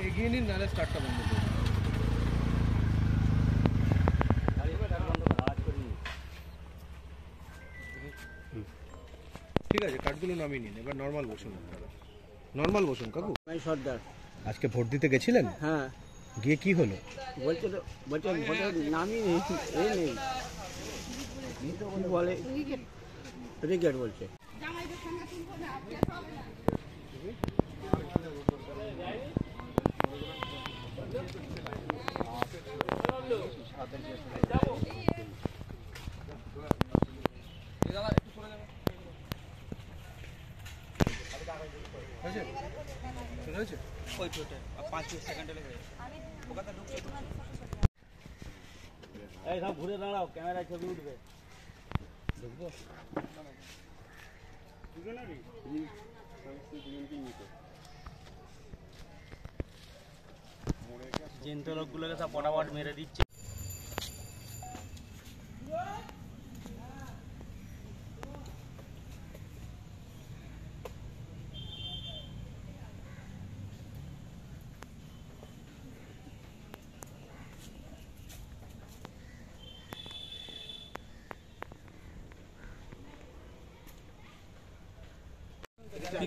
এগিয়ে নিন, নাহলে স্টার্টটা বন্ধ করুন। ঠিক আছে, কাঠগুলো নামিয়ে নিন। এবার নর্মাল বসুন আপনারা, নর্মাল বসুন। কাকু সর্দার আজকে ভোট দিতে গেছিলেন? হ্যাঁ, গিয়ে কি হলো? বলছে ভোটের নামই নেই, কি বলে রিগেট বলছে। ঘুরে দাঁড়াও, ক্যামেরায় ছবি উঠবে। জেন্ট লোকগুলোকে সব পটাপট মেরে দিচ্ছে।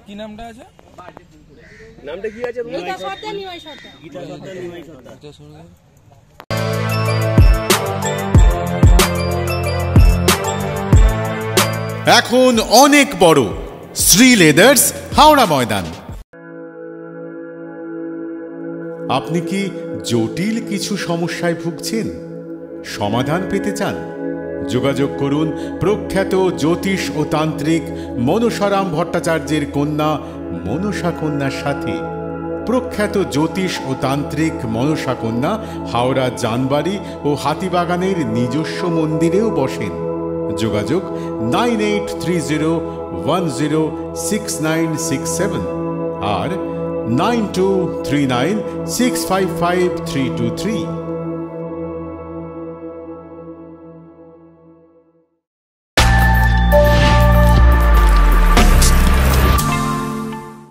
কি নামটা আছে? নামটা কি আছে? গীতা সর্দার, নিমাই সর্দার। গীতা সর্দার, নিমাই সর্দার। এখন অনেক বড় শ্রী লেদার্স হাওড়া ময়দান। আপনি কি জটিল কিছু সমস্যায় ভুগছেন? সমাধান পেতে চান? যোগাযোগ করুন প্রখ্যাত জ্যোতিষ ও তান্ত্রিক মনসারাম ভট্টাচার্যের কন্যা মনসা কন্যার সাথে। প্রখ্যাত জ্যোতিষ ও তান্ত্রিক মনসা কন্যা হাওড়া জানবাড়ি ও হাতিবাগানের নিজস্ব মন্দিরেও বসেন। যোগাযোগ 9830106967 আর 9239655323।